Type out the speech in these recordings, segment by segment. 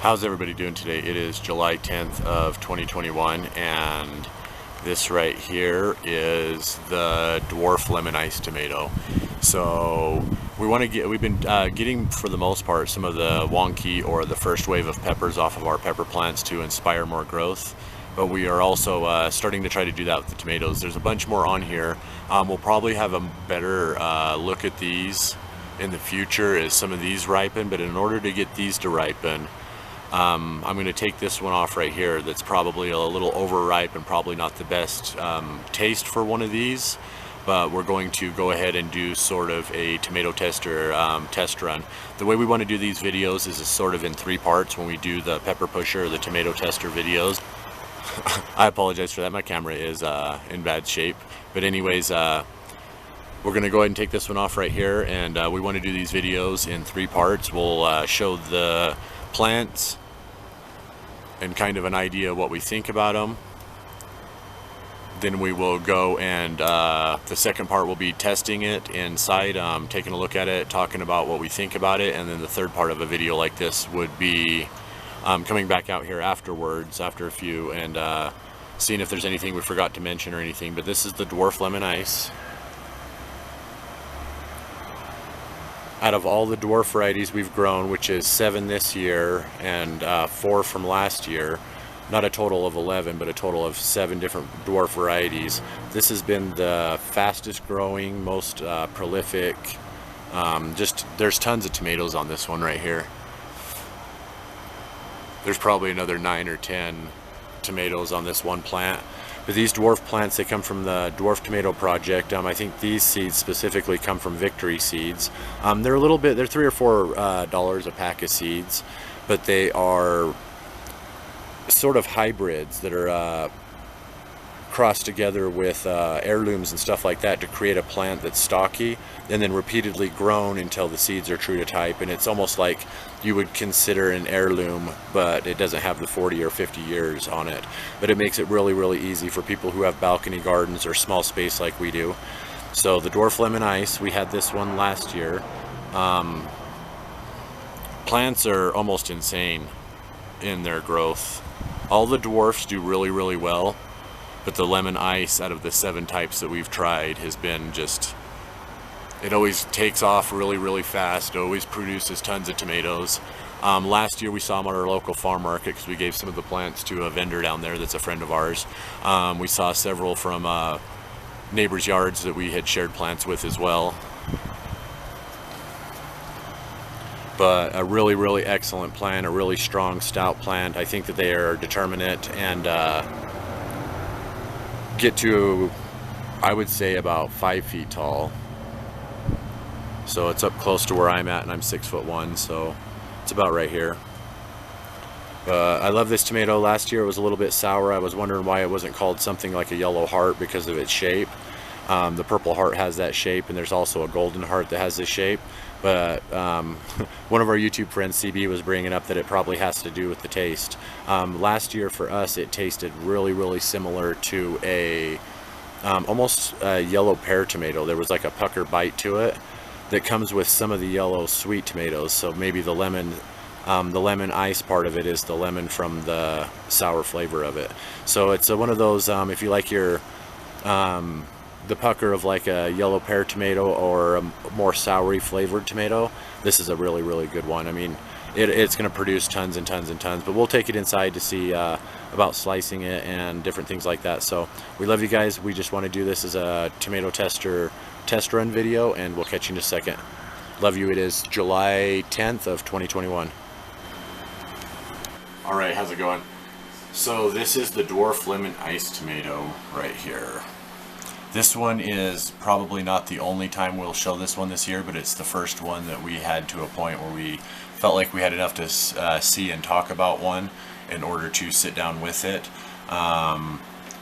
How's everybody doing today? It is July 10th of 2021, and this right here is the Dwarf lemon ice tomato. So we've been getting, for the most part, some of the wonky or the first wave of peppers off of our pepper plants to inspire more growth. But we are also starting to try to do that with the tomatoes. There's a bunch more on here. We'll probably have a better look at these in the future as some of these ripen, but in order to get these to ripen, I'm going to take this one off right here that's probably a little overripe and probably not the best taste for one of these, but we're going to go ahead and do sort of a tomato tester test run. The way we want to do these videos is sort of in 3 parts when we do the pepper pusher or the tomato tester videos. I apologize for that, my camera is in bad shape, but anyways, we're going to go ahead and take this one off right here, and we want to do these videos in 3 parts. We'll show the plants and kind of an idea of what we think about them. Then we will go and the second part will be testing it inside, taking a look at it, talking about what we think about it, and then the third part of a video like this would be coming back out here afterwards, after a few, and seeing if there's anything we forgot to mention or anything. But this is the Dwarf Lemon Ice. Out of all the dwarf varieties we've grown, which is 7 this year and 4 from last year, not a total of 11, but a total of 7 different dwarf varieties, this has been the fastest growing, most prolific. There's tons of tomatoes on this one right here. There's probably another 9 or 10 tomatoes on this one plant. But these dwarf plants, they come from the Dwarf Tomato Project. I think these seeds specifically come from Victory Seeds. They're a little bit, they're $3 or $4 a pack of seeds, but they are sort of hybrids that are crossed together with heirlooms and stuff like that to create a plant that's stocky and then repeatedly grown until the seeds are true to type. And it's almost like you would consider an heirloom, but it doesn't have the 40 or 50 years on it. But it makes it really, really easy for people who have balcony gardens or small space like we do. So the Dwarf Lemon Ice, we had this one last year. Plants are almost insane in their growth. All the dwarfs do really, really well, but the lemon ice, out of the 7 types that we've tried, has been just, it always takes off really, really fast. It always produces tons of tomatoes. Last year we saw them at our local farm market because we gave some of the plants to a vendor down there that's a friend of ours. We saw several from neighbors' yards that we had shared plants with as well. But a really, really excellent plant, a really strong, stout plant. I think that they are determinate and get to, I would say, about 5 feet tall. So it's up close to where I'm at, and I'm 6'1", so it's about right here. I love this tomato. Last year it was a little bit sour. I was wondering why it wasn't called something like a yellow heart because of its shape. The purple heart has that shape, and there's also a golden heart that has this shape. But one of our YouTube friends, CB, was bringing up that it probably has to do with the taste. Last year for us, it tasted really, really similar to a almost a yellow pear tomato. There was like a pucker bite to it that comes with some of the yellow sweet tomatoes. So maybe the lemon ice part of it is the lemon from the sour flavor of it. So it's one of those, if you like your the pucker of like a yellow pear tomato or a more soury flavored tomato, this is a really, really good one. I mean, it's going to produce tons and tons and tons, but we'll take it inside to see about slicing it and different things like that. So we love you guys. We just want to do this as a tomato tester test run video, and we'll catch you in a second. Love you. It is July 10th of 2021. All right, how's it going? So this is the Dwarf Lemon Ice tomato right here. This one is probably not the only time we'll show this one this year, but it's the first one that we had to a point where we felt like we had enough to see and talk about one in order to sit down with it.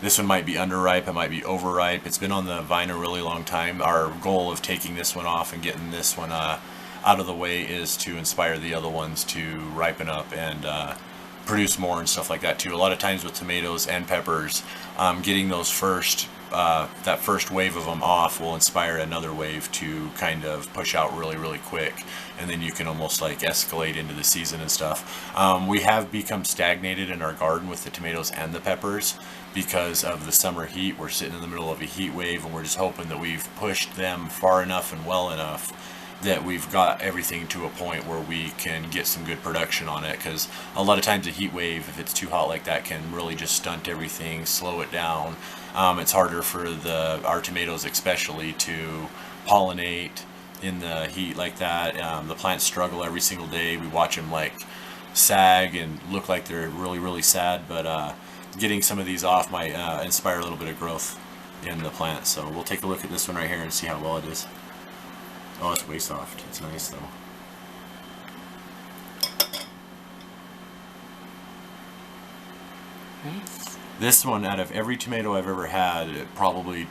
This one might be underripe, it might be overripe. It's been on the vine a really long time. Our goal of taking this one off and getting this one out of the way is to inspire the other ones to ripen up and produce more and stuff like that too. A lot of times with tomatoes and peppers, getting those first that first wave of them off will inspire another wave to kind of push out really quick, and then you can almost like escalate into the season and stuff. We have become stagnated in our garden with the tomatoes and the peppers because of the summer heat. We're sitting in the middle of a heat wave, and we're just hoping that we've pushed them far enough and well enough that we've got everything to a point where we can get some good production on it, because a lot of times a heat wave, if it's too hot like that, can really just stunt everything, slow it down. It's harder for our tomatoes especially to pollinate in the heat like that. The plants struggle every single day. We watch them like sag and look like they're really sad, but getting some of these off might inspire a little bit of growth in the plant. So we'll take a look at this one right here and see how well it is. Oh, it's way soft. It's nice though. Nice. This one, out of every tomato I've ever had, probably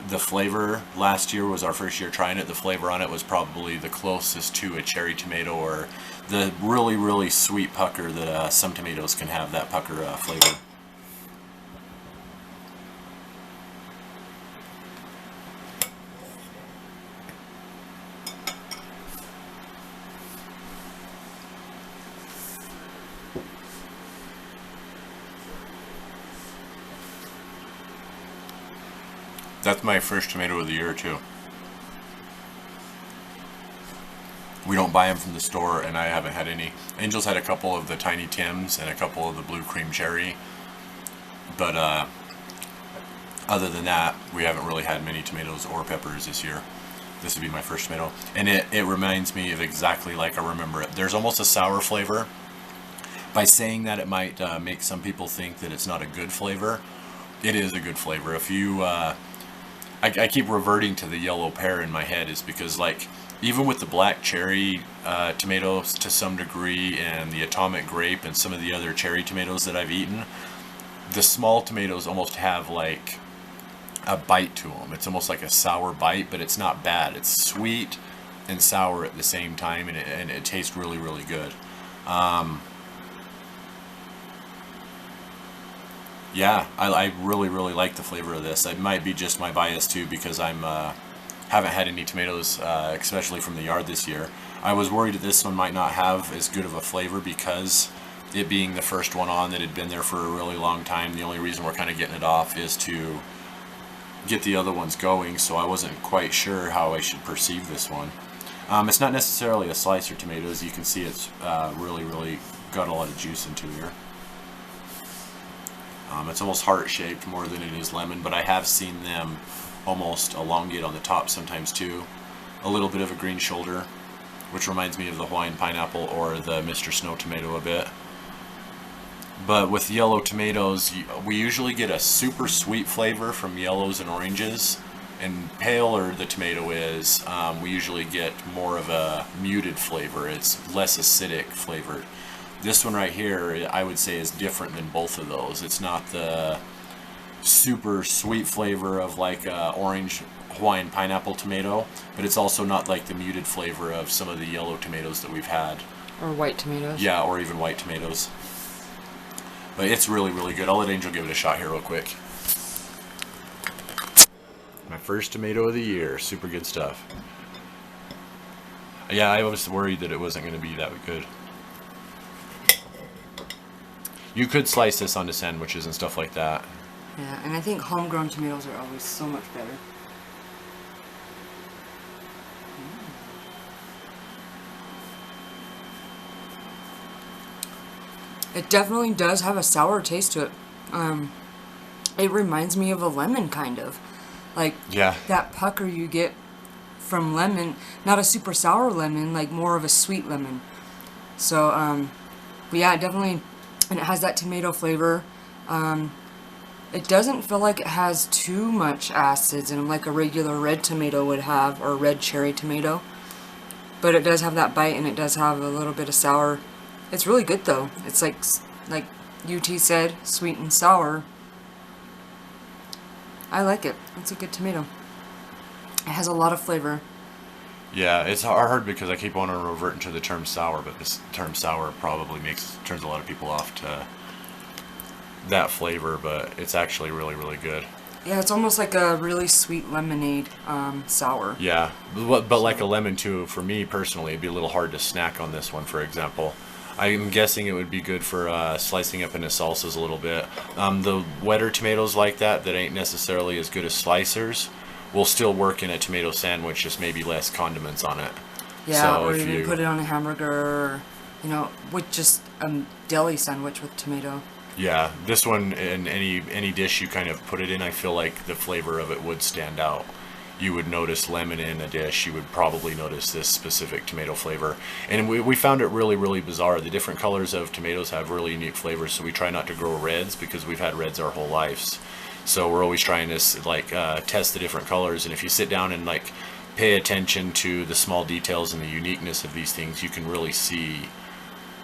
the flavor, last year was our first year trying it, the flavor on it was probably the closest to a cherry tomato, or the really sweet pucker that some tomatoes can have, that pucker flavor. That's my first tomato of the year too. We don't buy them from the store, and I haven't had any. Angel's had a couple of the Tiny Tims and a couple of the Blue Cream Cherry, but other than that, we haven't really had many tomatoes or peppers this year. This would be my first tomato, and it reminds me of exactly like I remember it. There's almost a sour flavor. By saying that, it might make some people think that it's not a good flavor. It is a good flavor. If you I keep reverting to the yellow pear in my head, is because, like, even with the black cherry tomatoes to some degree, and the atomic grape and some of the other cherry tomatoes that I've eaten, the small tomatoes almost have like a bite to them. It's almost like a sour bite, but it's not bad. It's sweet and sour at the same time, and it tastes really good. Yeah, I really like the flavor of this. It might be just my bias too, because I'm haven't had any tomatoes, especially from the yard this year. I was worried that this one might not have as good of a flavor because it being the first one on that had been there for a really long time. The only reason we're kind of getting it off is to get the other ones going, so I wasn't quite sure how I should perceive this one. It's not necessarily a slicer tomato. As you can see, it's really got a lot of juice into here. It's almost heart-shaped more than it is lemon, but I have seen them almost elongate on the top sometimes too. A little bit of a green shoulder, which reminds me of the Hawaiian pineapple or the Mr. Snow tomato a bit. But with yellow tomatoes, we usually get a super sweet flavor from yellows and oranges, and paler the tomato is, we usually get more of a muted flavor. It's less acidic flavored. This one right here, I would say, is different than both of those. It's not the super sweet flavor of like orange Hawaiian pineapple tomato, but it's also not like the muted flavor of some of the yellow tomatoes that we've had. Or white tomatoes. Yeah, or even white tomatoes. But it's really good. I'll let Angel give it a shot here real quick. My first tomato of the year. Super good stuff. Yeah, I was worried that it wasn't going to be that good. You could slice this onto sandwiches and stuff like that. Yeah, and I think homegrown tomatoes are always so much better. It definitely does have a sour taste to it. It reminds me of a lemon, kind of. Like, yeah, that pucker you get from lemon. Not a super sour lemon, like more of a sweet lemon. So, but yeah, it definitely... And it has that tomato flavor. It doesn't feel like it has too much acids in them, like a regular red tomato would have, or red cherry tomato. But it does have that bite, and it does have a little bit of sour. It's really good though. It's like UT said, sweet and sour. I like it. It's a good tomato. It has a lot of flavor. Yeah, it's hard because I keep wanting to revert into the term sour, but this term sour probably turns a lot of people off to that flavor, but it's actually really good. Yeah, it's almost like a really sweet lemonade sour. Yeah, but like a lemon too, for me personally, it'd be a little hard to snack on this one, for example. I'm guessing it would be good for slicing up into salsas a little bit. The wetter tomatoes like that ain't necessarily as good as slicers will still work in a tomato sandwich, just maybe less condiments on it. Yeah, So or if even you put it on a hamburger, or, you know, with just a deli sandwich with tomato. Yeah, this one in any dish you kind of put it in, I feel like the flavor of it would stand out. You would notice lemon in a dish, you would probably notice this specific tomato flavor. And we found it really, really bizarre. The different colors of tomatoes have really unique flavors, so we try not to grow reds because we've had reds our whole lives. So we're always trying to like test the different colors, and if you sit down and like pay attention to the small details and the uniqueness of these things, you can really see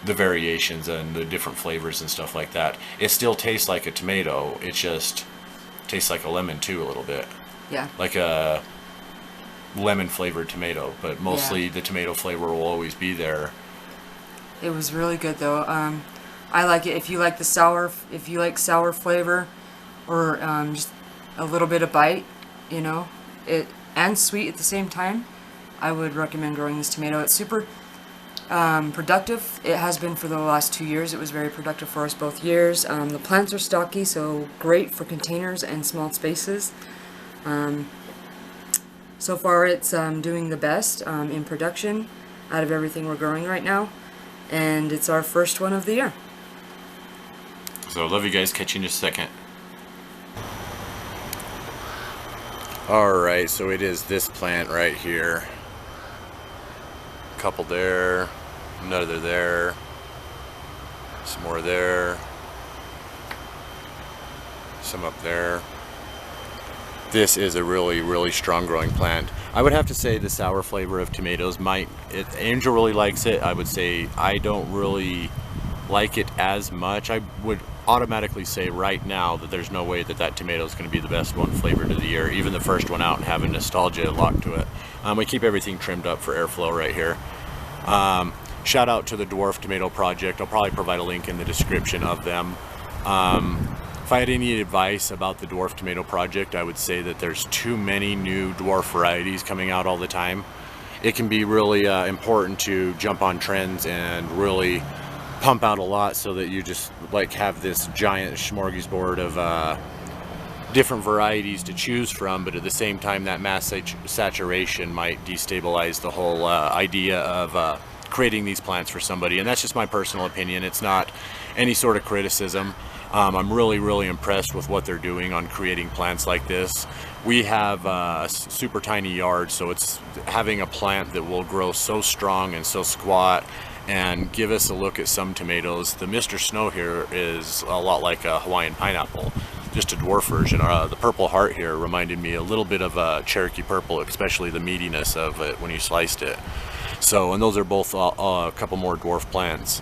the variations and the different flavors and stuff like that. It still tastes like a tomato, it just tastes like a lemon too a little bit. Yeah. Like a lemon flavored tomato, but mostly Yeah. the tomato flavor will always be there. It was really good though. I like it. If you like sour flavor, or just a little bit of bite, you know, it and sweet at the same time, I would recommend growing this tomato. It's super productive. It has been for the last 2 years. It was very productive for us both years. The plants are stocky, so great for containers and small spaces. So far it's doing the best in production out of everything we're growing right now, and it's our first one of the year. So love you guys, catch you in just a second. Alright, so it is this plant right here. A couple there, another there, some more there, some up there. This is a really, really strong growing plant. I would have to say the sour flavor of tomatoes Angel really likes it. I would say I don't really like it as much. I would automatically say right now that there's no way that tomato is going to be the best one flavored of the year, even the first one out, and having nostalgia locked to it. We keep everything trimmed up for airflow right here. Shout out to the Dwarf Tomato Project. I'll probably provide a link in the description of them. If I had any advice about the Dwarf Tomato Project, I would say that there's too many new dwarf varieties coming out all the time. It can be really important to jump on trends and really pump out a lot so that you just like have this giant smorgasbord of different varieties to choose from, but at the same time that mass saturation might destabilize the whole idea of creating these plants for somebody. And that's just my personal opinion. It's not any sort of criticism. I'm really, really impressed with what they're doing on creating plants like this. We have a super tiny yard, so it's having a plant that will grow so strong and so squat and give us a look at some tomatoes. The Mr. Snow here is a lot like a Hawaiian pineapple, just a dwarf version. The purple heart here reminded me a little bit of a Cherokee purple, especially the meatiness of it when you sliced it. So, and those are both a couple more dwarf plants.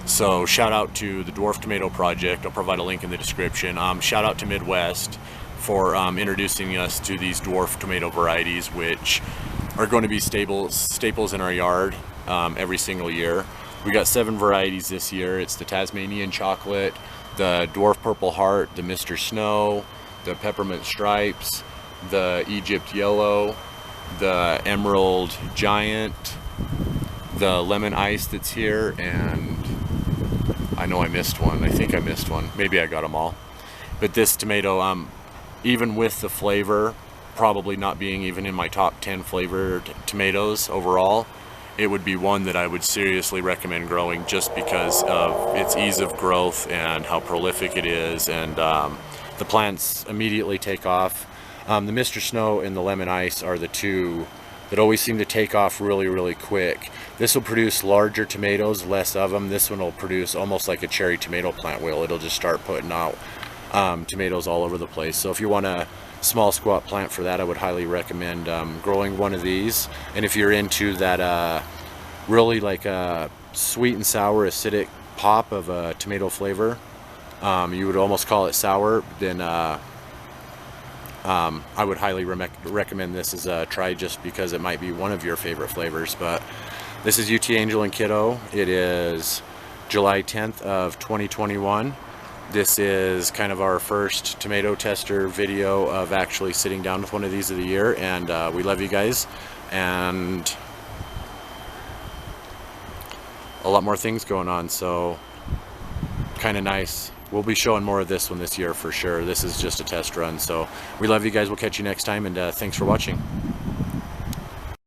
So shout out to the Dwarf Tomato Project. I'll provide a link in the description. Shout out to Midwest for introducing us to these dwarf tomato varieties, which are going to be staples in our yard every single year. We got 7 varieties this year. It's the Tasmanian Chocolate, the Dwarf Purple Heart, the Mr. Snow, the Peppermint Stripes, the Egypt Yellow, the Emerald Giant, the Lemon Ice that's here, and I know I missed one. I think I missed one. Maybe I got them all. But this tomato, even with the flavor probably not being even in my top 10 flavored tomatoes overall, it would be one that I would seriously recommend growing just because of its ease of growth and how prolific it is, and the plants immediately take off. The Mr. Snow and the Lemon Ice are the two that always seem to take off really, really quick. This will produce larger tomatoes, less of them. This one will produce almost like a cherry tomato plant will. It'll just start putting out tomatoes all over the place. So if you want a small squat plant for that, I would highly recommend growing one of these. And if you're into that really like a sweet and sour acidic pop of a tomato flavor, you would almost call it sour, then I would highly recommend this as a try, just because it might be one of your favorite flavors. But this is UT Angel and Kiddo. It is July 10th of 2021, This is kind of our first tomato tester video of actually sitting down with one of these of the year, and we love you guys, and a lot more things going on, so kind of nice. We'll be showing more of this one this year for sure. This is just a test run, so we love you guys. We'll catch you next time, and thanks for watching.